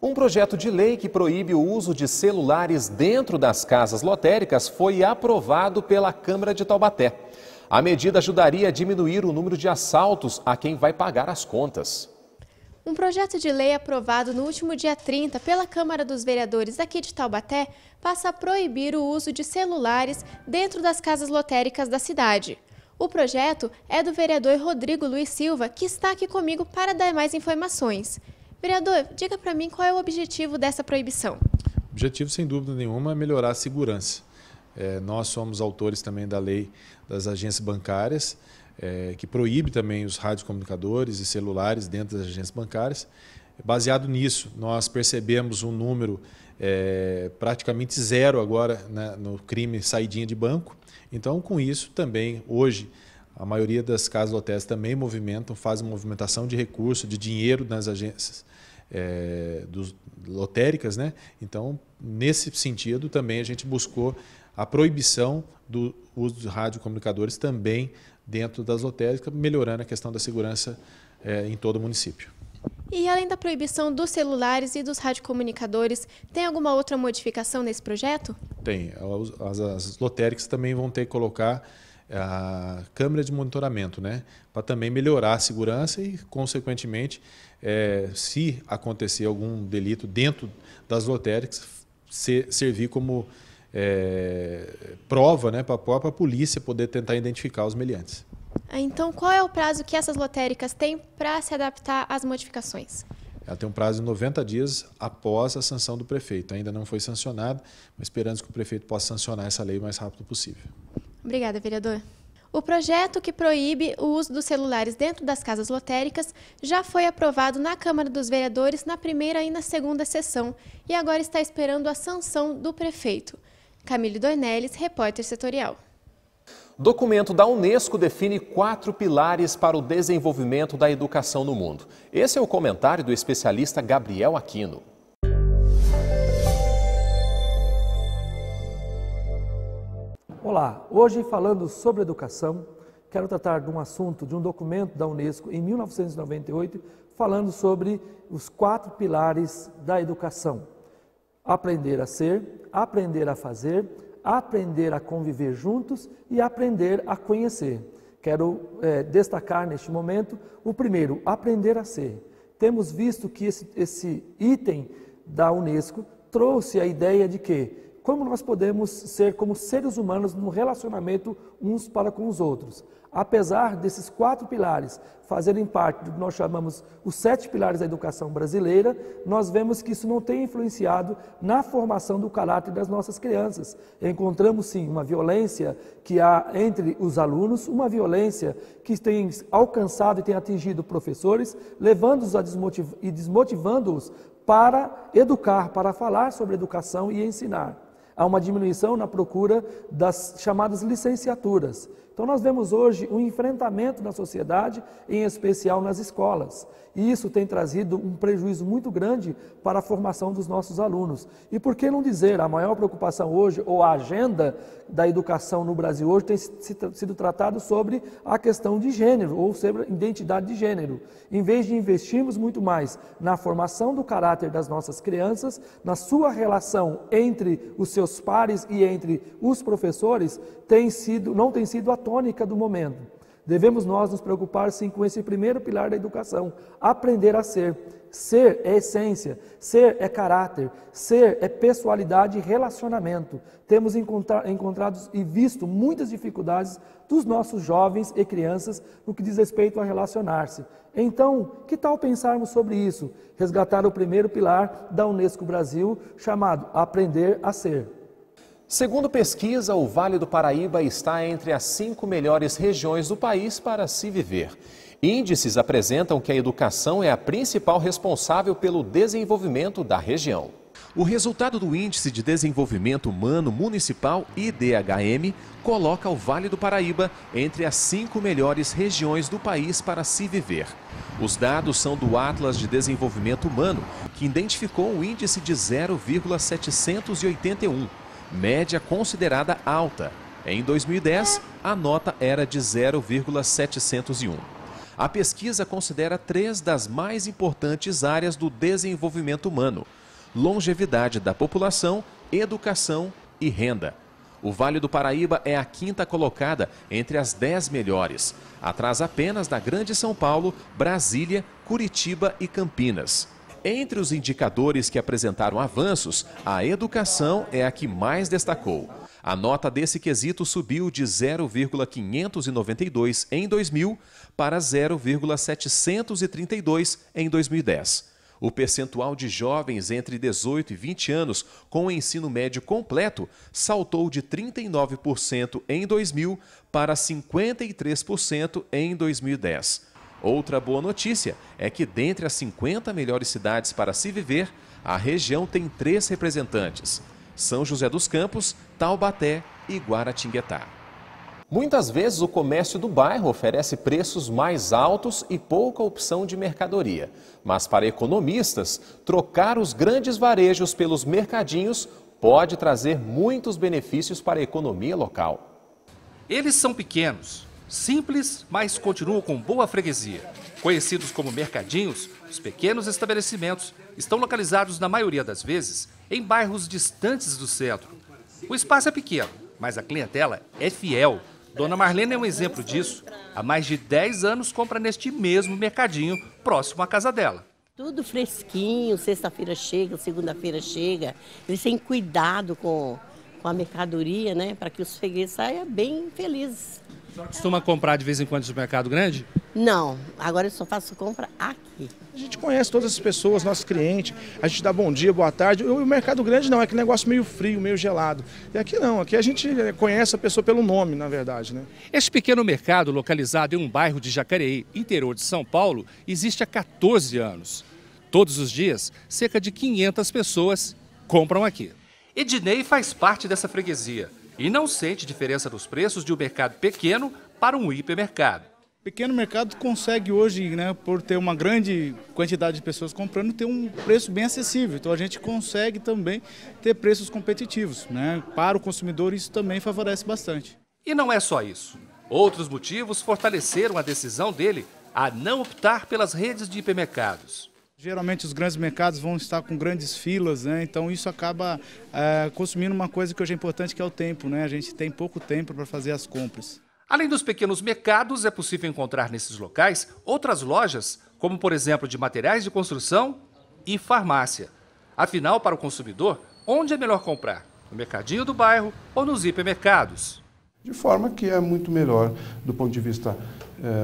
Um projeto de lei que proíbe o uso de celulares dentro das casas lotéricas foi aprovado pela Câmara de Taubaté. A medida ajudaria a diminuir o número de assaltos a quem vai pagar as contas. Um projeto de lei aprovado no último dia 30 pela Câmara dos Vereadores aqui de Taubaté passa a proibir o uso de celulares dentro das casas lotéricas da cidade. O projeto é do vereador Rodrigo Luiz Silva, que está aqui comigo para dar mais informações. Vereador, diga para mim qual é o objetivo dessa proibição. O objetivo, sem dúvida nenhuma, é melhorar a segurança. Nós somos autores também da lei das agências bancárias, que proíbe também os radiocomunicadores e celulares dentro das agências bancárias. Baseado nisso, nós percebemos um número praticamente zero agora, né, no crime saidinha de banco. Então, com isso, também, hoje, a maioria das casas lotéricas também fazem movimentação de recurso, de dinheiro nas agências lotéricas, né? Então, nesse sentido, também a gente buscou a proibição do uso de radiocomunicadores também dentro das lotéricas, melhorando a questão da segurança em todo o município. E além da proibição dos celulares e dos radiocomunicadores, tem alguma outra modificação nesse projeto? Tem. As lotéricas também vão ter que colocar a câmera de monitoramento, né, para também melhorar a segurança e, consequentemente, se acontecer algum delito dentro das lotéricas, servir como prova, né, para a própria polícia poder tentar identificar os meliantes. Então, qual é o prazo que essas lotéricas têm para se adaptar às modificações? Ela tem um prazo de 90 dias após a sanção do prefeito. Ainda não foi sancionado, mas esperamos que o prefeito possa sancionar essa lei o mais rápido possível. Obrigada, vereador. O projeto que proíbe o uso dos celulares dentro das casas lotéricas já foi aprovado na Câmara dos Vereadores na primeira e na segunda sessão e agora está esperando a sanção do prefeito. Camille Dornelles, repórter setorial. Documento da Unesco define 4 pilares para o desenvolvimento da educação no mundo. Esse é o comentário do especialista Gabriel Aquino. Olá, hoje falando sobre educação, quero tratar de um assunto, de um documento da Unesco em 1998, falando sobre os 4 pilares da educação. Aprender a ser, aprender a fazer, aprender a conviver juntos e aprender a conhecer. Quero destacar neste momento o primeiro, aprender a ser. Temos visto que esse item da Unesco trouxe a ideia de que como nós podemos ser como seres humanos no relacionamento uns para com os outros. Apesar desses 4 pilares fazerem parte do que nós chamamos os 7 pilares da educação brasileira, nós vemos que isso não tem influenciado na formação do caráter das nossas crianças. Encontramos sim uma violência que há entre os alunos, uma violência que tem alcançado e tem atingido professores, levando-os e desmotivando-os para educar, para falar sobre educação e ensinar. Há uma diminuição na procura das chamadas licenciaturas. Então nós vemos hoje um enfrentamento na sociedade, em especial nas escolas. E isso tem trazido um prejuízo muito grande para a formação dos nossos alunos. E por que não dizer, a maior preocupação hoje, ou a agenda da educação no Brasil hoje tem sido tratado sobre a questão de gênero, ou sobre a identidade de gênero. Em vez de investirmos muito mais na formação do caráter das nossas crianças, na sua relação entre os seus pares e entre os professores, não tem sido a tônica do momento. Devemos nós nos preocupar sim com esse primeiro pilar da educação, aprender a ser. Ser é essência, ser é caráter, ser é pessoalidade e relacionamento. Temos encontrado e visto muitas dificuldades dos nossos jovens e crianças no que diz respeito a relacionar-se. Então, que tal pensarmos sobre isso? Resgatar o primeiro pilar da Unesco Brasil, chamado Aprender a Ser. Segundo pesquisa, o Vale do Paraíba está entre as 5 melhores regiões do país para se viver. Índices apresentam que a educação é a principal responsável pelo desenvolvimento da região. O resultado do Índice de Desenvolvimento Humano Municipal, IDHM, coloca o Vale do Paraíba entre as 5 melhores regiões do país para se viver. Os dados são do Atlas de Desenvolvimento Humano, que identificou um índice de 0,781. Média considerada alta. Em 2010, a nota era de 0,701. A pesquisa considera 3 das mais importantes áreas do desenvolvimento humano: longevidade da população, educação e renda. O Vale do Paraíba é a 5ª colocada entre as 10 melhores, atrás apenas da Grande São Paulo, Brasília, Curitiba e Campinas. Entre os indicadores que apresentaram avanços, a educação é a que mais destacou. A nota desse quesito subiu de 0,592 em 2000 para 0,732 em 2010. O percentual de jovens entre 18 e 20 anos com o ensino médio completo saltou de 39% em 2000 para 53% em 2010. Outra boa notícia é que, dentre as 50 melhores cidades para se viver, a região tem 3 representantes: São José dos Campos, Taubaté e Guaratinguetá. Muitas vezes o comércio do bairro oferece preços mais altos e pouca opção de mercadoria. Mas para economistas, trocar os grandes varejos pelos mercadinhos pode trazer muitos benefícios para a economia local. Eles são pequenos, simples, mas continuam com boa freguesia. Conhecidos como mercadinhos, os pequenos estabelecimentos estão localizados, na maioria das vezes, em bairros distantes do centro. O espaço é pequeno, mas a clientela é fiel. Dona Marlene é um exemplo disso. Há mais de 10 anos compra neste mesmo mercadinho, próximo à casa dela. Tudo fresquinho, sexta-feira chega, segunda-feira chega. Eles têm cuidado com a mercadoria, né, para que os fregueses saiam bem felizes. A senhora costuma comprar de vez em quando no mercado grande? Não, agora eu só faço compra aqui. A gente conhece todas as pessoas, nossos clientes, a gente dá bom dia, boa tarde. O mercado grande não, é aquele negócio meio frio, meio gelado. E aqui não, aqui a gente conhece a pessoa pelo nome, na verdade, né? Este pequeno mercado, localizado em um bairro de Jacareí, interior de São Paulo, existe há 14 anos. Todos os dias, cerca de 500 pessoas compram aqui. Ednei faz parte dessa freguesia e não sente diferença nos preços de um mercado pequeno para um hipermercado. O pequeno mercado consegue hoje, né, por ter uma grande quantidade de pessoas comprando, ter um preço bem acessível. Então a gente consegue também ter preços competitivos, né? Para o consumidor isso também favorece bastante. E não é só isso. Outros motivos fortaleceram a decisão dele a não optar pelas redes de hipermercados. Geralmente os grandes mercados vão estar com grandes filas, né? Então isso acaba consumindo uma coisa que hoje é importante, que é o tempo, né? A gente tem pouco tempo para fazer as compras. Além dos pequenos mercados, é possível encontrar nesses locais outras lojas, como por exemplo de materiais de construção e farmácia. Afinal, para o consumidor, onde é melhor comprar? No mercadinho do bairro ou nos hipermercados? De forma que é muito melhor, do ponto de vista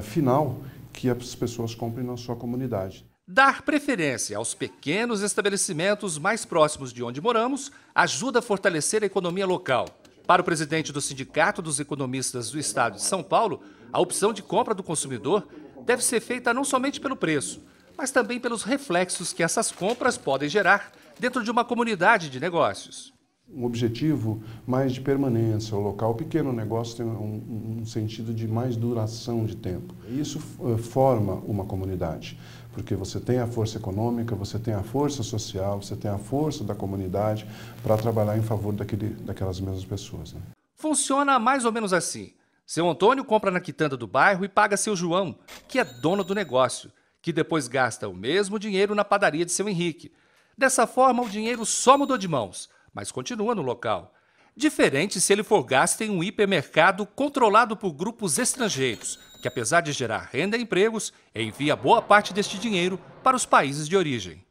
final, que as pessoas comprem na sua comunidade. Dar preferência aos pequenos estabelecimentos mais próximos de onde moramos ajuda a fortalecer a economia local. Para o presidente do Sindicato dos Economistas do Estado de São Paulo, a opção de compra do consumidor deve ser feita não somente pelo preço, mas também pelos reflexos que essas compras podem gerar dentro de uma comunidade de negócios. Um objetivo mais de permanência, o local, o pequeno negócio tem um sentido de mais duração de tempo. Isso forma uma comunidade, porque você tem a força econômica, você tem a força social, você tem a força da comunidade para trabalhar em favor daquelas mesmas pessoas, né? Funciona mais ou menos assim. Seu Antônio compra na quitanda do bairro e paga seu João, que é dono do negócio, que depois gasta o mesmo dinheiro na padaria de seu Henrique. Dessa forma, o dinheiro só mudou de mãos, mas continua no local. Diferente se ele for gasto em um hipermercado controlado por grupos estrangeiros, que apesar de gerar renda e empregos, envia boa parte deste dinheiro para os países de origem.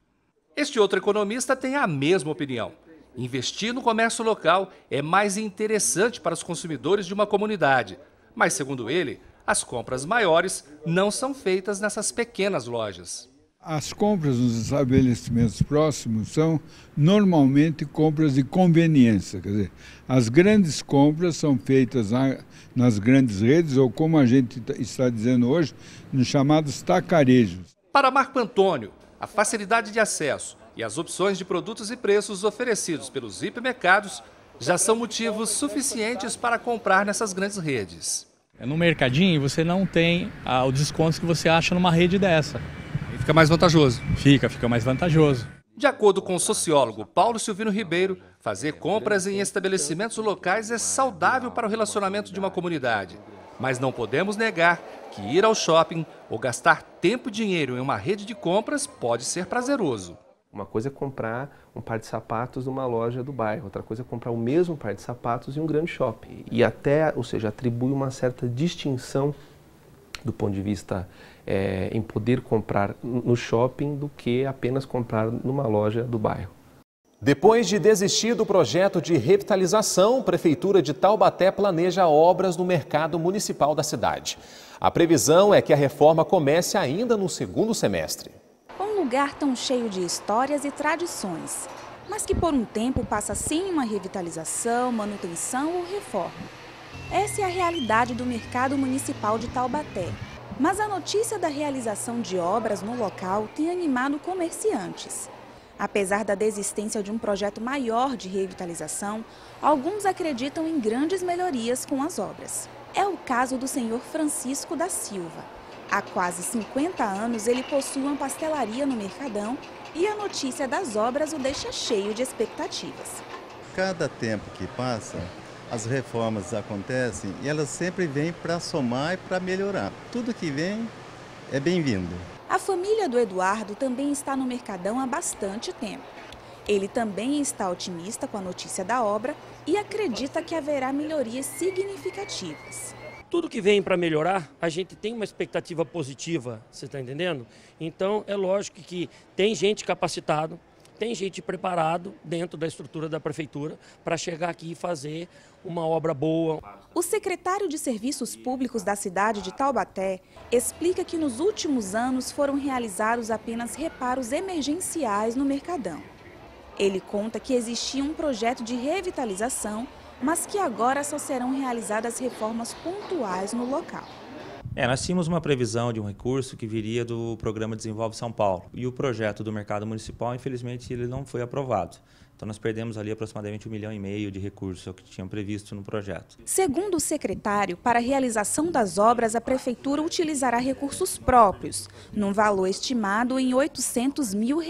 Este outro economista tem a mesma opinião. Investir no comércio local é mais interessante para os consumidores de uma comunidade, mas, segundo ele, as compras maiores não são feitas nessas pequenas lojas. As compras nos estabelecimentos próximos são normalmente compras de conveniência, quer dizer, as grandes compras são feitas nas grandes redes ou, como a gente está dizendo hoje, nos chamados tacarejos. Para Marco Antônio, a facilidade de acesso e as opções de produtos e preços oferecidos pelos hipermercados já são motivos suficientes para comprar nessas grandes redes. No mercadinho você não tem o desconto que você acha numa rede dessa. Fica mais vantajoso. Fica mais vantajoso. De acordo com o sociólogo Paulo Silvino Ribeiro, fazer compras em estabelecimentos locais é saudável para o relacionamento de uma comunidade. Mas não podemos negar que ir ao shopping ou gastar tempo e dinheiro em uma rede de compras pode ser prazeroso. Uma coisa é comprar um par de sapatos numa loja do bairro, outra coisa é comprar o mesmo par de sapatos em um grande shopping. E até, ou seja, atribui uma certa distinção do ponto de vista em poder comprar no shopping do que apenas comprar numa loja do bairro. Depois de desistir do projeto de revitalização, a Prefeitura de Taubaté planeja obras no mercado municipal da cidade. A previsão é que a reforma comece ainda no segundo semestre. Um lugar tão cheio de histórias e tradições, mas que por um tempo passa sem uma revitalização, manutenção ou reforma. Essa é a realidade do mercado municipal de Taubaté. Mas a notícia da realização de obras no local tem animado comerciantes. Apesar da desistência de um projeto maior de revitalização, alguns acreditam em grandes melhorias com as obras. É o caso do senhor Francisco da Silva. Há quase 50 anos ele possui uma pastelaria no Mercadão e a notícia das obras o deixa cheio de expectativas. Cada tempo que passa, as reformas acontecem e elas sempre vêm para somar e para melhorar. Tudo que vem é bem-vindo. A família do Eduardo também está no Mercadão há bastante tempo. Ele também está otimista com a notícia da obra e acredita que haverá melhorias significativas. Tudo que vem para melhorar, a gente tem uma expectativa positiva, você está entendendo? Então, é lógico que tem gente capacitada, tem gente preparado dentro da estrutura da prefeitura para chegar aqui e fazer uma obra boa. O secretário de Serviços Públicos da cidade de Taubaté explica que nos últimos anos foram realizados apenas reparos emergenciais no Mercadão. Ele conta que existia um projeto de revitalização, mas que agora só serão realizadas reformas pontuais no local. Nós tínhamos uma previsão de um recurso que viria do programa Desenvolve São Paulo. E o projeto do mercado municipal, infelizmente, ele não foi aprovado. Então nós perdemos ali aproximadamente 1,5 milhão de recursos, é o que tinham previsto no projeto. Segundo o secretário, para a realização das obras, a prefeitura utilizará recursos próprios, num valor estimado em R$ 800 mil.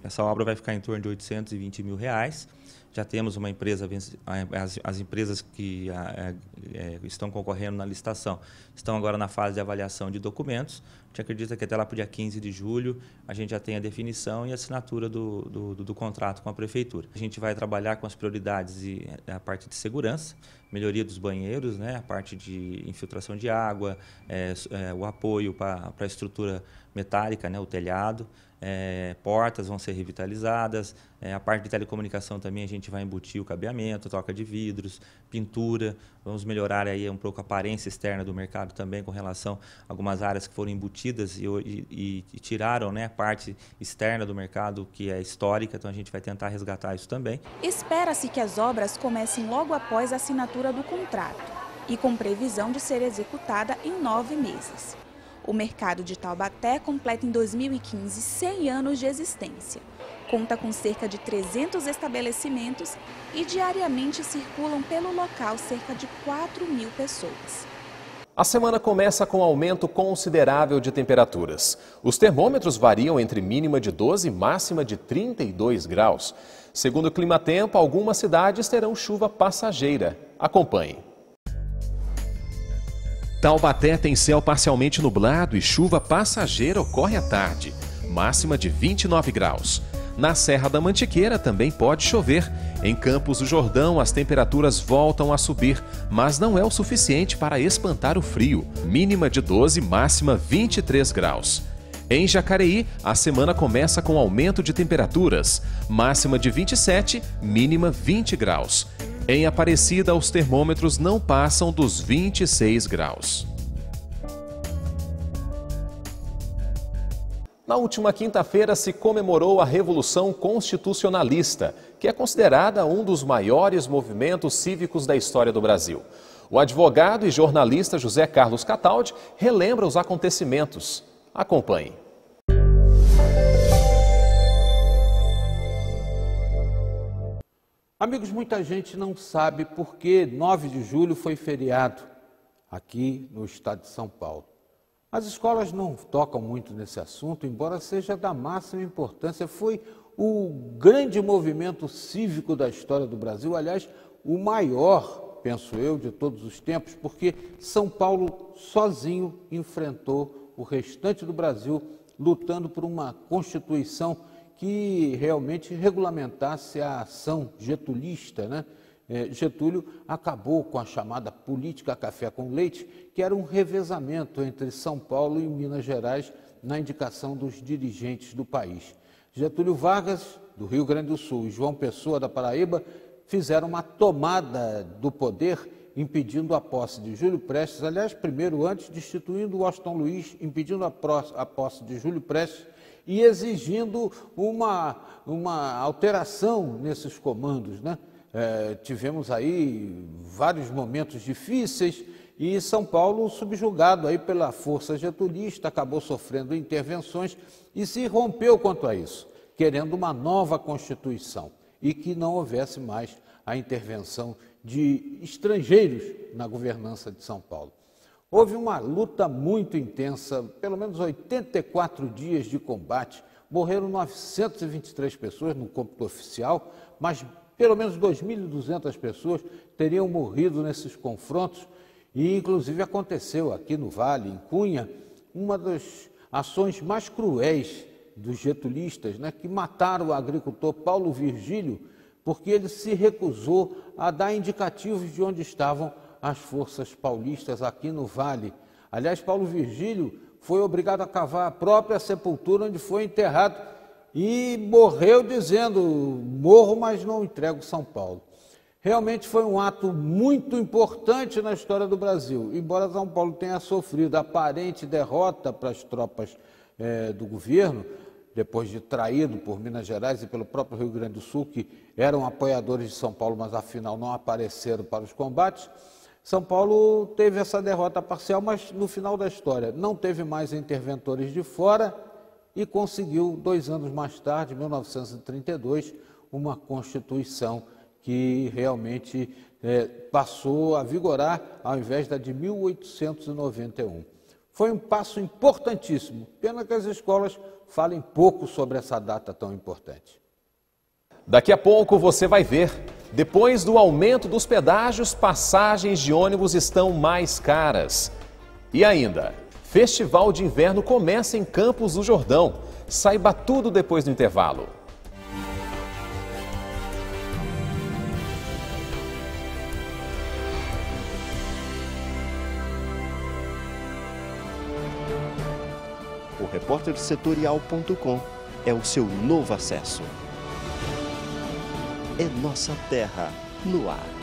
Essa obra vai ficar em torno de R$ 820 mil. Já temos uma empresa, as empresas que estão concorrendo na licitação estão agora na fase de avaliação de documentos. A gente acredita que até lá para o dia 15 de julho a gente já tem a definição e a assinatura do contrato com a prefeitura. A gente vai trabalhar com as prioridades e a parte de segurança, melhoria dos banheiros, né, a parte de infiltração de água, o apoio para a estrutura metálica, né, o telhado. Portas vão ser revitalizadas, a parte de telecomunicação também a gente vai embutir o cabeamento, troca de vidros, pintura, vamos melhorar aí um pouco a aparência externa do mercado também com relação a algumas áreas que foram embutidas e tiraram, né, a parte externa do mercado que é histórica, então a gente vai tentar resgatar isso também. Espera-se que as obras comecem logo após a assinatura do contrato e com previsão de ser executada em 9 meses. O mercado de Taubaté completa em 2015 100 anos de existência. Conta com cerca de 300 estabelecimentos e diariamente circulam pelo local cerca de 4.000 pessoas. A semana começa com aumento considerável de temperaturas. Os termômetros variam entre mínima de 12 e máxima de 32 graus. Segundo o Climatempo, algumas cidades terão chuva passageira. Acompanhe. Taubaté tem céu parcialmente nublado e chuva passageira ocorre à tarde, máxima de 29 graus. Na Serra da Mantiqueira também pode chover. Em Campos do Jordão as temperaturas voltam a subir, mas não é o suficiente para espantar o frio. Mínima de 12, máxima 23 graus. Em Jacareí, a semana começa com aumento de temperaturas, máxima de 27, mínima 20 graus. Em Aparecida, os termômetros não passam dos 26 graus. Na última quinta-feira se comemorou a Revolução Constitucionalista, que é considerada um dos maiores movimentos cívicos da história do Brasil. O advogado e jornalista José Carlos Cataldi relembra os acontecimentos. Acompanhe. Amigos, muita gente não sabe por que 9 de julho foi feriado aqui no estado de São Paulo. As escolas não tocam muito nesse assunto, embora seja da máxima importância. Foi o grande movimento cívico da história do Brasil, aliás, o maior penso eu, de todos os tempos, porque São Paulo sozinho enfrentou o restante do Brasil, lutando por uma Constituição que realmente regulamentasse a ação getulista, né? Getúlio acabou com a chamada política café com leite, que era um revezamento entre São Paulo e Minas Gerais na indicação dos dirigentes do país. Getúlio Vargas, do Rio Grande do Sul, e João Pessoa, da Paraíba, fizeram uma tomada do poder, impedindo a posse de Júlio Prestes, aliás, primeiro antes destituindo Washington Luiz, impedindo a posse de Júlio Prestes e exigindo uma alteração nesses comandos, né? Tivemos aí vários momentos difíceis e São Paulo, subjugado aí pela força getulista, acabou sofrendo intervenções e se rompeu quanto a isso, querendo uma nova Constituição e que não houvesse mais a intervenção de estrangeiros na governança de São Paulo. Houve uma luta muito intensa, pelo menos 84 dias de combate, morreram 923 pessoas no cômputo oficial, mas pelo menos 2.200 pessoas teriam morrido nesses confrontos e, inclusive, aconteceu aqui no Vale, em Cunha, uma das ações mais cruéis dos getulistas, né, que mataram o agricultor Paulo Virgílio porque ele se recusou a dar indicativos de onde estavam as forças paulistas aqui no Vale. Aliás, Paulo Virgílio foi obrigado a cavar a própria sepultura onde foi enterrado e morreu dizendo: morro, mas não entrego São Paulo. Realmente foi um ato muito importante na história do Brasil. Embora São Paulo tenha sofrido aparente derrota para as tropas do governo, depois de traído por Minas Gerais e pelo próprio Rio Grande do Sul, que eram apoiadores de São Paulo, mas afinal não apareceram para os combates, São Paulo teve essa derrota parcial, mas no final da história não teve mais interventores de fora e conseguiu, 2 anos mais tarde, em 1932, uma Constituição que realmente passou a vigorar ao invés da de 1891. Foi um passo importantíssimo, pena que as escolas falem pouco sobre essa data tão importante. Daqui a pouco você vai ver. Depois do aumento dos pedágios, passagens de ônibus estão mais caras. E ainda, Festival de Inverno começa em Campos do Jordão. Saiba tudo depois do intervalo. O repórtersetorial.com é o seu novo acesso. É nossa terra no ar.